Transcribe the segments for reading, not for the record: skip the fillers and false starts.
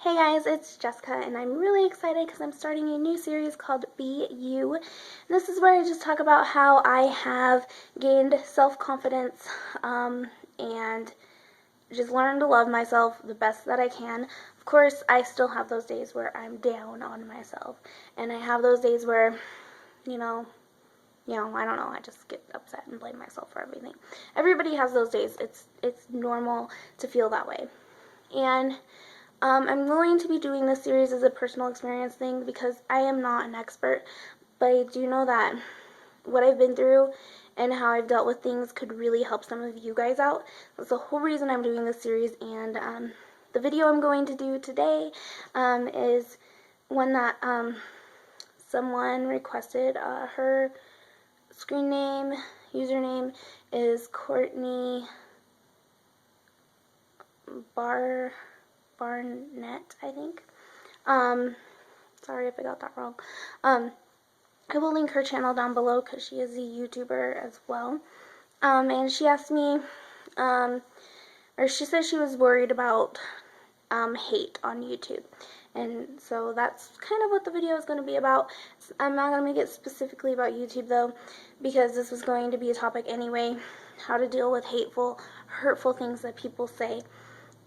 Hey guys, it's Jessica, and I'm really excited because I'm starting a new series called Be You. This is where I just talk about how I have gained self-confidence and just learned to love myself the best that I can. Of course, I still have those days where I'm down on myself, and I have those days where, I don't know, I just get upset and blame myself for everything. Everybody has those days. It's normal to feel that way. And I'm going to be doing this series as a personal experience thing because I am not an expert, but I do know that what I've been through and how I've dealt with things could really help some of you guys out. That's the whole reason I'm doing this series, and the video I'm going to do today is one that someone requested. Her screen name, username is Courtney Barnett, I think. Sorry if I got that wrong. I will link her channel down below because she is a YouTuber as well. And she asked me, or she said she was worried about hate on YouTube. And so that's kind of what the video is going to be about. I'm not going to make it specifically about YouTube though, because this was going to be a topic anyway, how to deal with hateful, hurtful things that people say.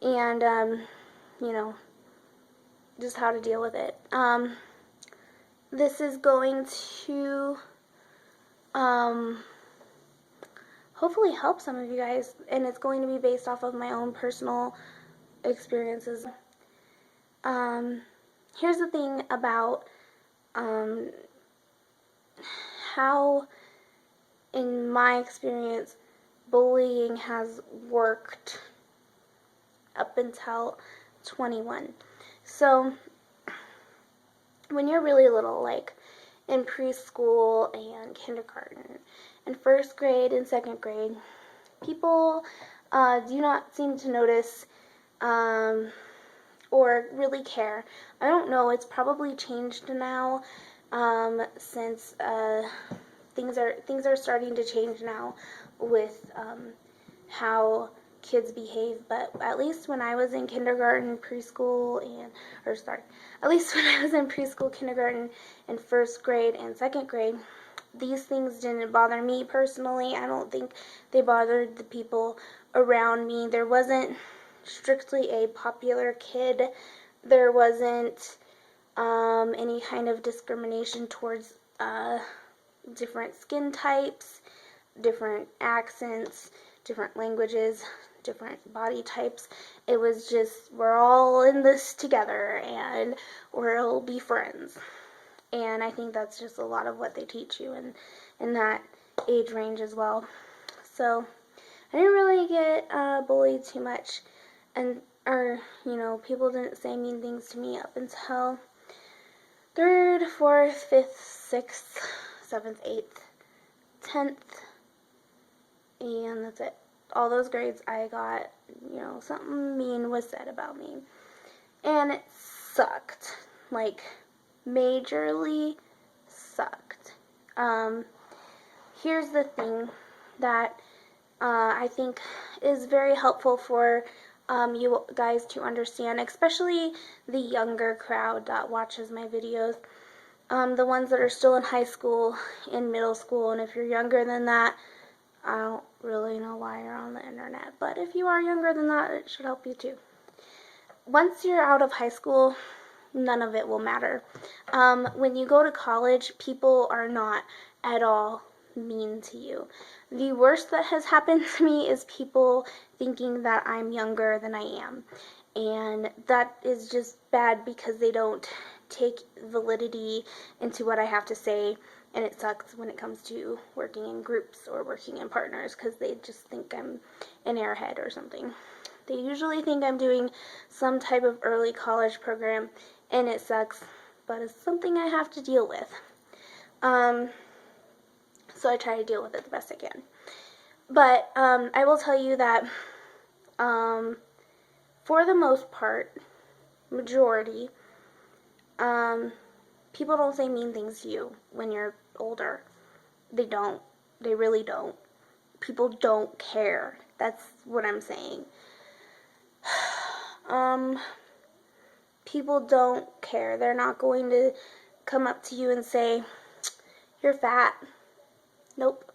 And, just how to deal with it. This is going to hopefully help some of you guys, and it's going to be based off of my own personal experiences. Here's the thing about how, in my experience, bullying has worked up until 21. So when you're really little, like in preschool and kindergarten and first grade and second grade, people do not seem to notice or really care. I don't know, it's probably changed now since things are starting to change now with how kids behave, but at least when I was in kindergarten, preschool, at least when I was in preschool, kindergarten, and first grade and second grade, these things didn't bother me personally. I don't think they bothered the people around me. There wasn't strictly a popular kid. There wasn't any kind of discrimination towards different skin types, different accents, different languages, different body types. It was just, we're all in this together and we'll be friends. And I think that's just a lot of what they teach you in that age range as well. So I didn't really get bullied too much, people didn't say mean things to me up until 3rd, 4th, 5th, 6th, 7th, 8th, 10th, and that's it. All those grades I got, something mean was said about me. And it sucked. Like, majorly sucked. Here's the thing that I think is very helpful for you guys to understand, especially the younger crowd that watches my videos. The ones that are still in high school, in middle school, and if you're younger than that, I don't really know why you're on the internet, but if you are younger than that, it should help you too. Once you're out of high school, none of it will matter. When you go to college, people are not at all mean to you. The worst that has happened to me is people thinking that I'm younger than I am. And that is just bad because they don't take validity into what I have to say. And it sucks when it comes to working in groups or working in partners because they just think I'm an airhead or something. They usually think I'm doing some type of early college program, and it sucks, but it's something I have to deal with. So I try to deal with it the best I can. But I will tell you that for the most part, majority, people don't say mean things to you when you're older. They don't. They really don't. People don't care. That's what I'm saying. people don't care. They're not going to come up to you and say, you're fat. Nope.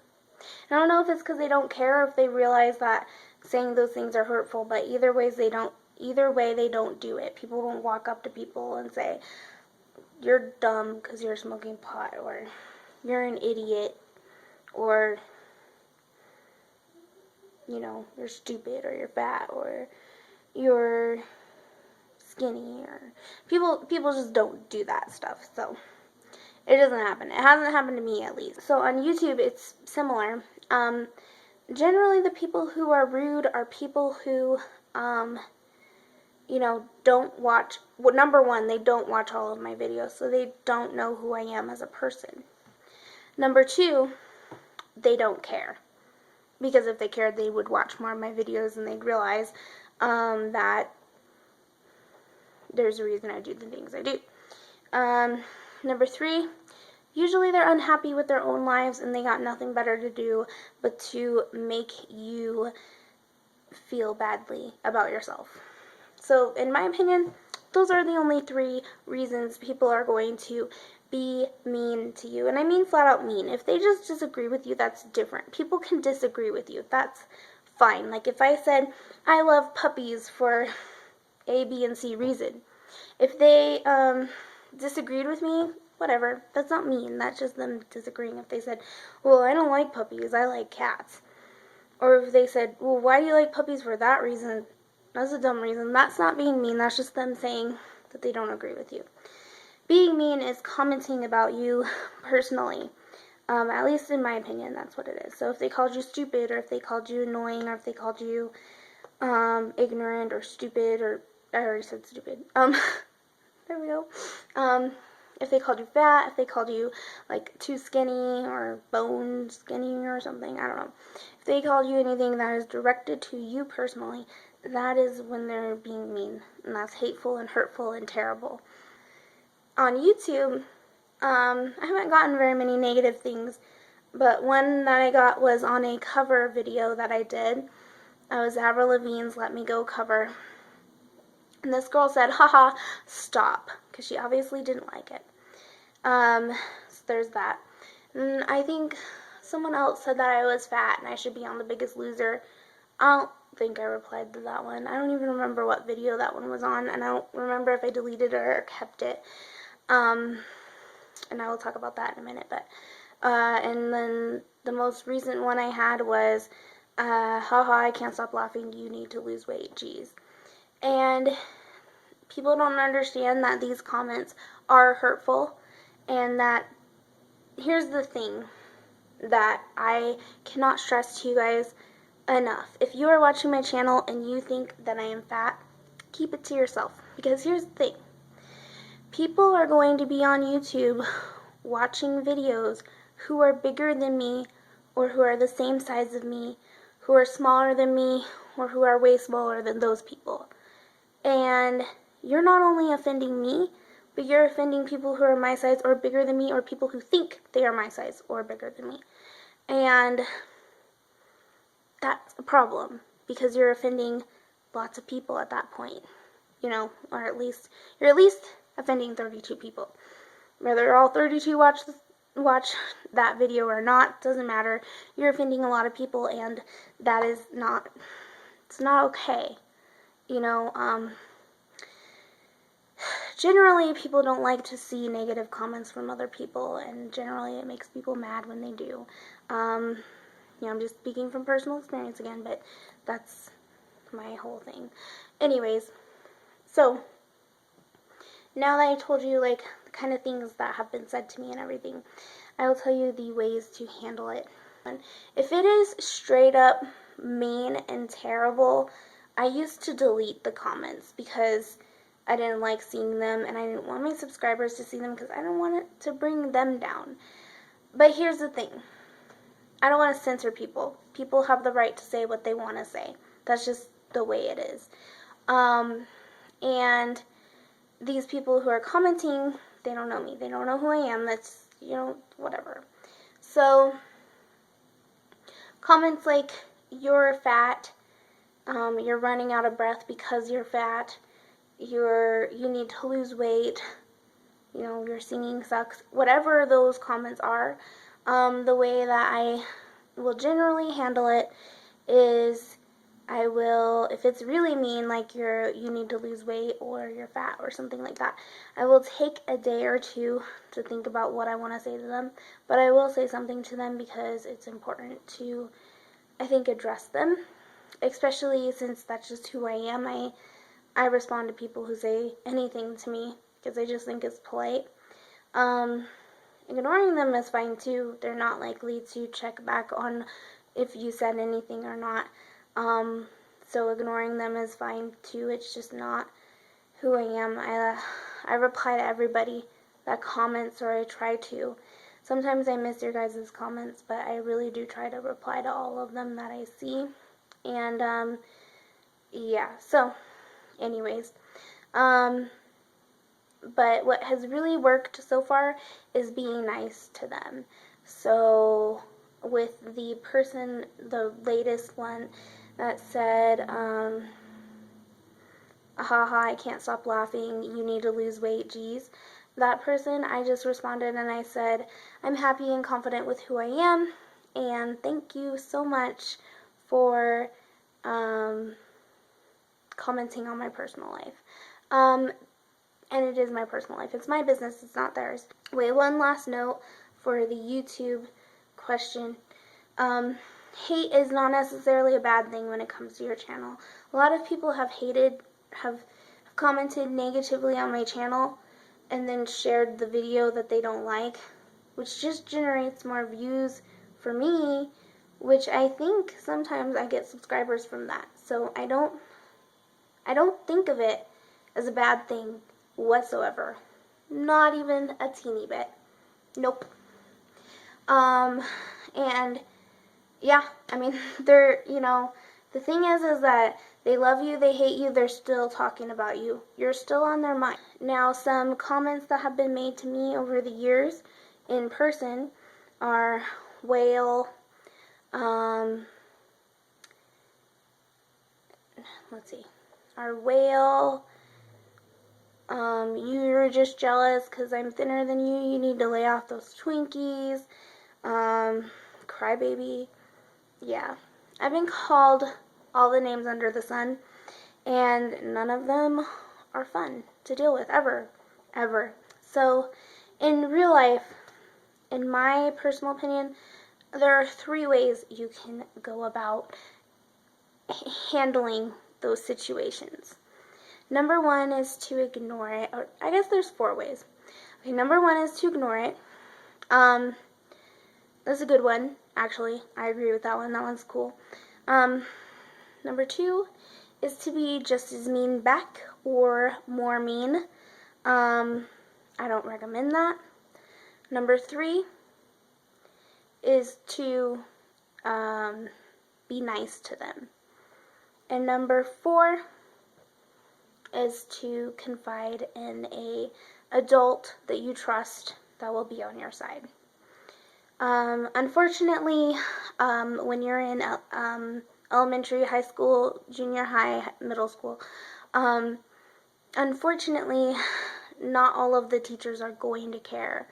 I don't know if it's because they don't care or if they realize that saying those things are hurtful, but either way they don't do it. People don't walk up to people and say, you're dumb because you're smoking pot, or you're an idiot, or, you know, you're stupid, or you're fat, or you're skinny, or people just don't do that stuff. So it doesn't happen. It hasn't happened to me, at least. So on YouTube, it's similar. Generally, the people who are rude are people who, you know, don't watch. Well, number one, they don't watch all of my videos, so they don't know who I am as a person. Number two, they don't care. Because if they cared, they would watch more of my videos and they'd realize that there's a reason I do the things I do. Number three, usually they're unhappy with their own lives and they got nothing better to do but to make you feel badly about yourself. So, in my opinion, those are the only three reasons people are going to be mean to you. And I mean flat out mean. If they just disagree with you, that's different. People can disagree with you. That's fine. Like if I said, I love puppies for A, B, and C reason. If they disagreed with me, whatever. That's not mean. That's just them disagreeing. If they said, well, I don't like puppies. I like cats. Or if they said, well, why do you like puppies for that reason? That's a dumb reason. That's not being mean. That's just them saying that they don't agree with you. Being mean is commenting about you personally. At least in my opinion, that's what it is. So if they called you stupid, or if they called you annoying, or if they called you ignorant or stupid, or I already said stupid. There we go. If they called you fat, if they called you like too skinny or bone skinny or something, I don't know. If they called you anything that is directed to you personally, that is when they're being mean, and that's hateful and hurtful and terrible. On YouTube, I haven't gotten very many negative things, but one that I got was on a cover video that I did. It was Avril Lavigne's Let Me Go cover. And this girl said, haha, stop, because she obviously didn't like it. So there's that. And I think someone else said that I was fat and I should be on The Biggest Loser. I don't think I replied to that one. I don't even remember what video that one was on, and I don't remember if I deleted it or kept it. And I will talk about that in a minute. But and then the most recent one I had was, haha, I can't stop laughing, you need to lose weight, geez. And people don't understand that these comments are hurtful, and that here's the thing that I cannot stress to you guys enough. If you are watching my channel and you think that I am fat, keep it to yourself. Because here's the thing. People are going to be on YouTube watching videos who are bigger than me, or who are the same size of me, who are smaller than me, or who are way smaller than those people. And you're not only offending me, but you're offending people who are my size or bigger than me, or people who think they are my size or bigger than me. And that's a problem, because you're offending lots of people at that point, you know, or at least, you're at least offending 32 people. Whether all 32 watch that video or not, doesn't matter. You're offending a lot of people, and that is not, it's not okay, you know. Generally, people don't like to see negative comments from other people, and generally it makes people mad when they do. You know, I'm just speaking from personal experience again, but that's my whole thing. Anyways, so now that I told you, like, the kind of things that have been said to me and everything, I will tell you the ways to handle it. And if it is straight up mean and terrible, I used to delete the comments because I didn't like seeing them, and I didn't want my subscribers to see them because I didn't want it to bring them down. But here's the thing. I don't want to censor people. People have the right to say what they want to say. That's just the way it is. And these people who are commenting, they don't know me. They don't know who I am. That's, you know, whatever. So, comments like, you're fat, you're running out of breath because you're fat, you need to lose weight, your singing sucks, whatever those comments are. The way that I will generally handle it is I will, if it's really mean, like you need to lose weight or you're fat or something like that, I will take a day or two to think about what I want to say to them. But I will say something to them because it's important to, I think, address them, especially since that's just who I am. I respond to people who say anything to me because I just think it's polite. Ignoring them is fine too. They're not likely to check back on if you said anything or not. So ignoring them is fine too. It's just not who I am. I reply to everybody that comments, or I try to. Sometimes I miss your guys' comments, but I really do try to reply to all of them that I see. And yeah, so anyways, but what has really worked so far is being nice to them. So with the person, the latest one that said, haha, I can't stop laughing, you need to lose weight, geez. That person, I just responded and I said, I'm happy and confident with who I am, and thank you so much for commenting on my personal life. And it is my personal life. It's my business, it's not theirs. Wait, one last note for the YouTube question. Hate is not necessarily a bad thing when it comes to your channel. A lot of people have commented negatively on my channel and then shared the video that they don't like, which just generates more views for me, which I think sometimes I get subscribers from that. So I don't think of it as a bad thing whatsoever. Not even a teeny bit. Nope. And yeah, I mean, the thing is that they love you, they hate you, they're still talking about you. You're still on their mind. Now, some comments that have been made to me over the years in person are whale, let's see, are whale, you're just jealous because I'm thinner than you, you need to lay off those Twinkies, crybaby, yeah. I've been called all the names under the sun, and none of them are fun to deal with, ever. So, in real life, in my personal opinion, there are 3 ways you can go about handling those situations. Number 1 is to ignore it, or I guess there's 4 ways. Okay, number 1 is to ignore it. That's a good one, actually. I agree with that one. That one's cool. Number 2 is to be just as mean back or more mean. I don't recommend that. Number 3 is to be nice to them. And number 4 is to confide in a adult that you trust that will be on your side. Unfortunately, when you're in elementary, high school, junior high, middle school, unfortunately, not all of the teachers are going to care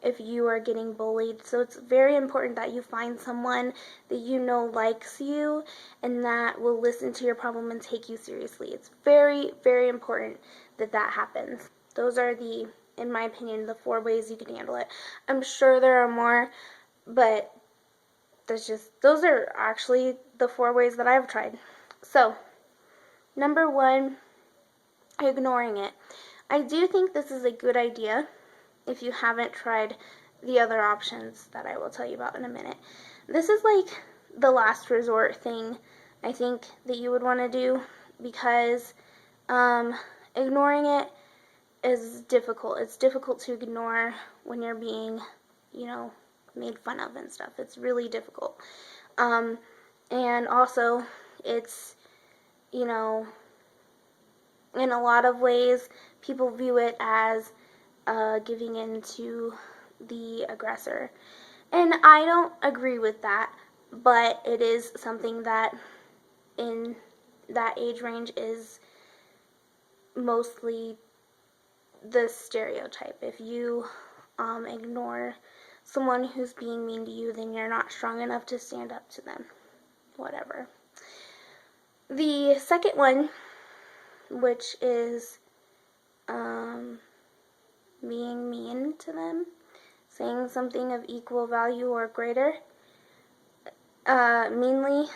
if you are getting bullied. So it's very important that you find someone that you know likes you and that will listen to your problem and take you seriously. It's very, very important that that happens. Those are in my opinion, the 4 ways you can handle it. I'm sure there are more, but those are actually the 4 ways that I've tried. So, number 1, ignoring it. I do think this is a good idea if you haven't tried the other options that I will tell you about in a minute. This is like the last resort thing I think that you would want to do, because ignoring it is difficult. It's difficult to ignore when you're being, made fun of and stuff. It's really difficult. And also, it's, in a lot of ways, people view it as giving in to the aggressor. And I don't agree with that, but it is something that in that age range is mostly the stereotype. If you ignore someone who's being mean to you, then you're not strong enough to stand up to them. Whatever. The second one, which is being mean to them, saying something of equal value or greater, meanly.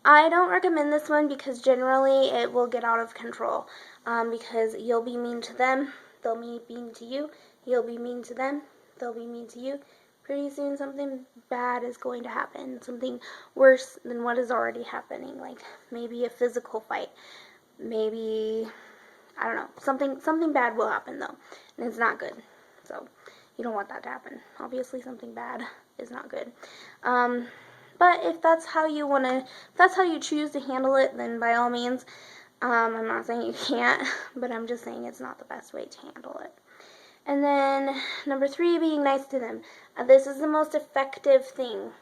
I don't recommend this one because generally it will get out of control, because you'll be mean to them, they'll be mean to you, you'll be mean to them, they'll be mean to you. Pretty soon something bad is going to happen, something worse than what is already happening, like maybe a physical fight, maybe, I don't know, something bad will happen though, and it's not good. So you don't want that to happen. Obviously something bad is not good. But if that's how you choose to handle it, then by all means. I'm not saying you can't, but I'm just saying it's not the best way to handle it. And then number 3, being nice to them. This is the most effective thing,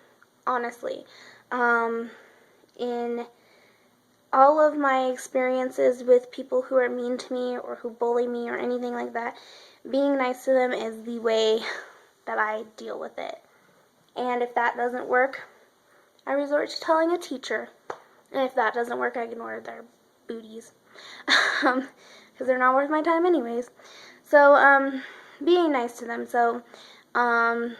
honestly. In all of my experiences with people who are mean to me or who bully me or anything like that, being nice to them is the way that I deal with it. And if that doesn't work, I resort to telling a teacher. And if that doesn't work, I ignore their booties. Because they're not worth my time anyways. So, being nice to them. So, I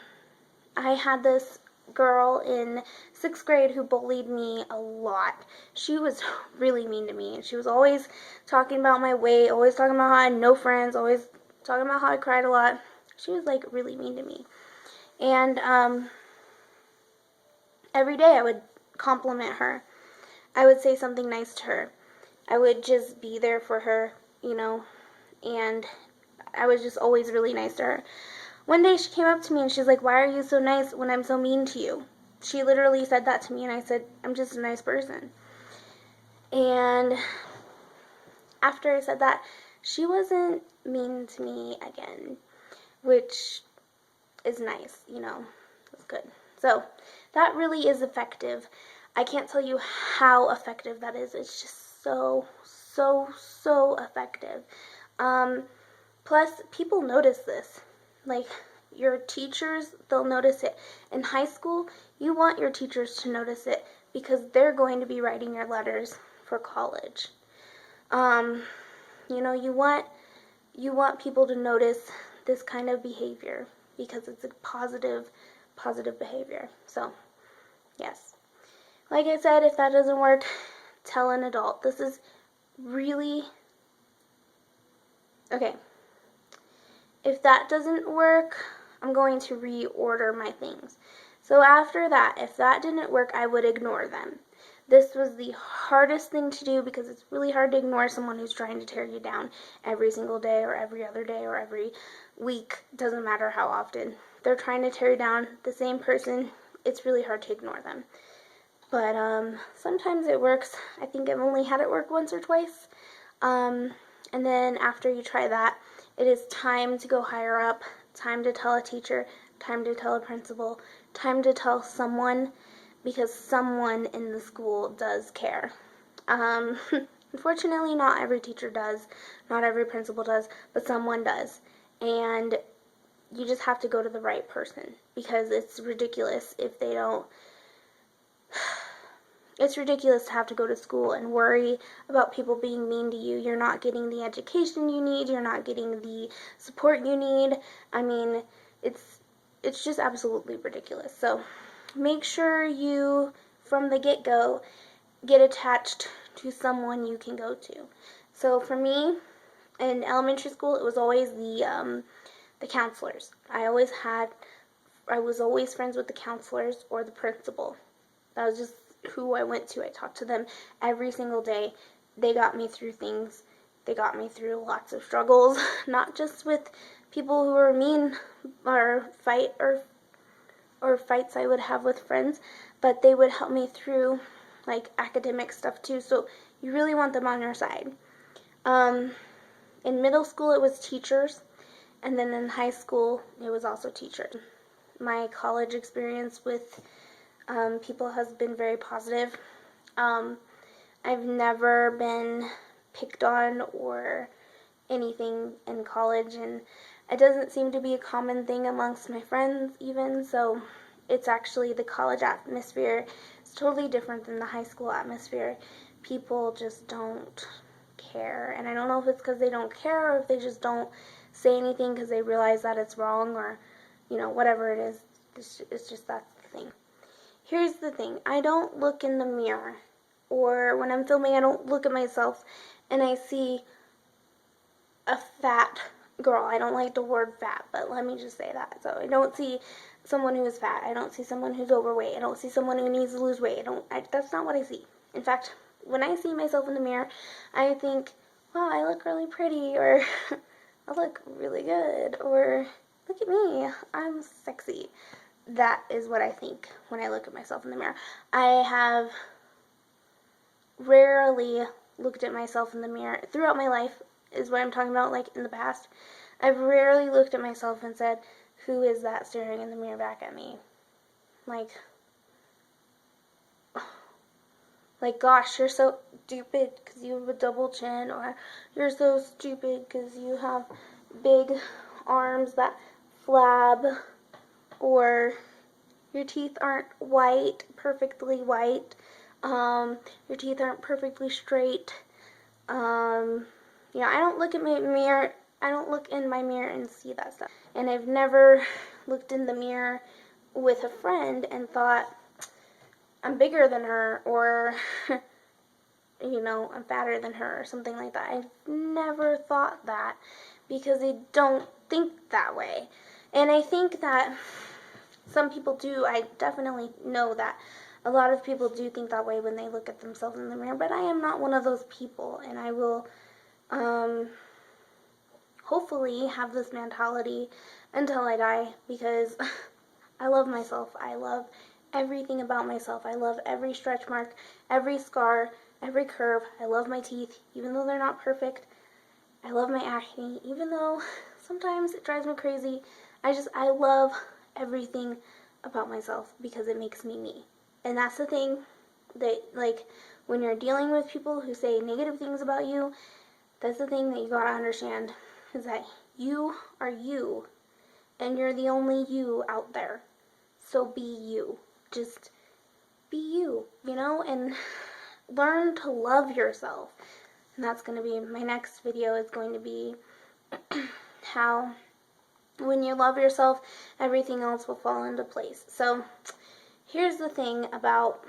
had this girl in 6th grade who bullied me a lot. She was really mean to me. She was always talking about my weight, always talking about how I had no friends, always talking about how I cried a lot. She was, like, really mean to me. And, every day I would compliment her. I would say something nice to her. I would just be there for her, and I was just always really nice to her. One day she came up to me and she's like, "Why are you so nice when I'm so mean to you?" She literally said that to me, and I said, "I'm just a nice person." And after I said that, she wasn't mean to me again, which is nice, it's good. So that really is effective. I can't tell you how effective that is. It's just so effective. Plus, people notice this. Like, your teachers, they'll notice it. In high school, you want your teachers to notice it because they're going to be writing your letters for college. You want people to notice this kind of behavior because it's a positive behavior. So, yes. Like I said, if that doesn't work, tell an adult. This is really... Okay. If that doesn't work, I'm going to reorder my things. So after that, if that didn't work, I would ignore them. This was the hardest thing to do because it's really hard to ignore someone who's trying to tear you down every single day or every other day or every week. Doesn't matter how often. They're trying to tear you down, the same person. It's really hard to ignore them. But sometimes it works. I think I've only had it work once or twice. And then after you try that, it is time to go higher up, time to tell a teacher, time to tell a principal, time to tell someone, because someone in the school does care. Unfortunately, not every teacher does, not every principal does, but someone does. And you just have to go to the right person, because it's ridiculous if they don't... It's ridiculous to have to go to school and worry about people being mean to you. You're not getting the education you need. You're not getting the support you need. I mean, it's just absolutely ridiculous. So make sure you, from the get-go, get attached to someone you can go to. So for me, in elementary school, it was always the counselors. I was always friends with the counselors or the principal. That was just who I went to. I talked to them every single day. They got me through things. They got me through lots of struggles, not just with people who were mean or fights I would have with friends, but they would help me through like academic stuff too. So you really want them on your side. In middle school it was teachers, and then in high school it was also teachers. My college experience with people has been very positive. I've never been picked on or anything in college, and it doesn't seem to be a common thing amongst my friends even, so it's actually the college atmosphere is totally different than the high school atmosphere. People just don't care, and I don't know if it's because they don't care or if they just don't say anything because they realize that it's wrong, or whatever it is. It's just that's the thing. Here's the thing, I don't look in the mirror, or when I'm filming I don't look at myself and I see a fat girl. I don't like the word fat, but let me just say that. So I don't see someone who is fat. I don't see someone who's overweight. I don't see someone who needs to lose weight. That's not what I see. In fact, when I see myself in the mirror, I think, wow, I look really pretty, or I look really good, or look at me, I'm sexy. That is what I think when I look at myself in the mirror. I have rarely looked at myself in the mirror throughout my life, is what I'm talking about, like in the past. I've rarely looked at myself and said, who is that staring in the mirror back at me? Like, gosh, you're so stupid because you have a double chin, or you're so stupid because you have big arms that flab, or your teeth aren't white, perfectly white, your teeth aren't perfectly straight. I don't look at my mirror, I don't look in my mirror and see that stuff. And I've never looked in the mirror with a friend and thought, I'm bigger than her, or, I'm fatter than her, or something like that. I've never thought that, because I don't think that way. And I think that some people do. I definitely know that a lot of people do think that way when they look at themselves in the mirror, but I am not one of those people, and I will hopefully have this mentality until I die, because I love myself. I love everything about myself. I love every stretch mark, every scar, every curve. I love my teeth, even though they're not perfect. I love my acne, even though sometimes it drives me crazy. I love everything about myself because it makes me me. And that's the thing that, like, when you're dealing with people who say negative things about you, that's the thing that you gotta understand, is that you are you, and you're the only you out there. So be you. Just be you, and learn to love yourself. And that's going to be, my next video is going to be how when you love yourself, everything else will fall into place. So here's the thing about,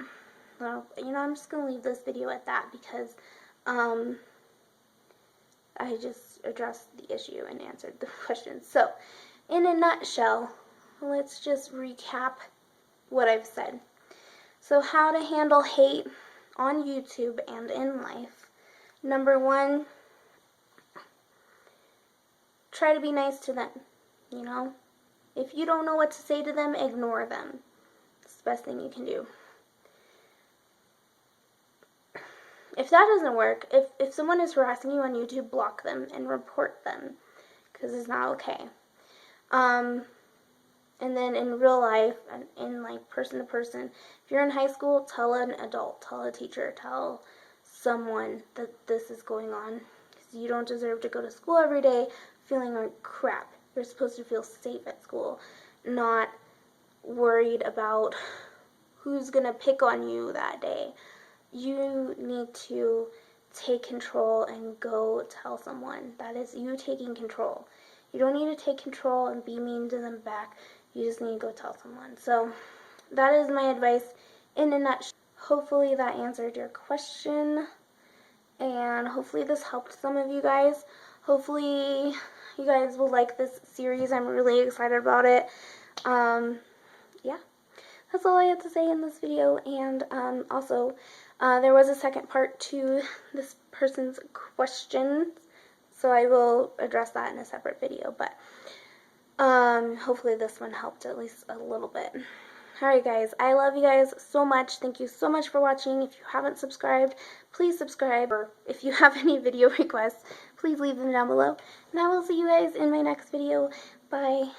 well, I'm just going to leave this video at that, because I just addressed the issue and answered the questions. So in a nutshell, let's just recap what I've said. So how to handle hate on YouTube and in life. Number 1, try to be nice to them, If you don't know what to say to them, ignore them. It's the best thing you can do. If that doesn't work, if someone is harassing you on YouTube, block them and report them, because it's not okay. And then in real life, and in like person to person, if you're in high school, tell an adult, tell a teacher, tell someone that this is going on. Because you don't deserve to go to school every day feeling like crap. You're supposed to feel safe at school, not worried about who's going to pick on you that day. You need to take control and go tell someone. That is you taking control. You don't need to take control and be mean to them back. You just need to go tell someone. So that is my advice in a nutshell. Hopefully that answered your question, and hopefully this helped some of you guys. Hopefully you guys will like this series. I'm really excited about it. Yeah, that's all I have to say in this video. And also, there was a second part to this person's questions, so I will address that in a separate video, but hopefully this one helped at least a little bit. Alright guys, I love you guys so much. Thank you so much for watching. If you haven't subscribed, please subscribe. Or if you have any video requests, please leave them down below. And I will see you guys in my next video. Bye.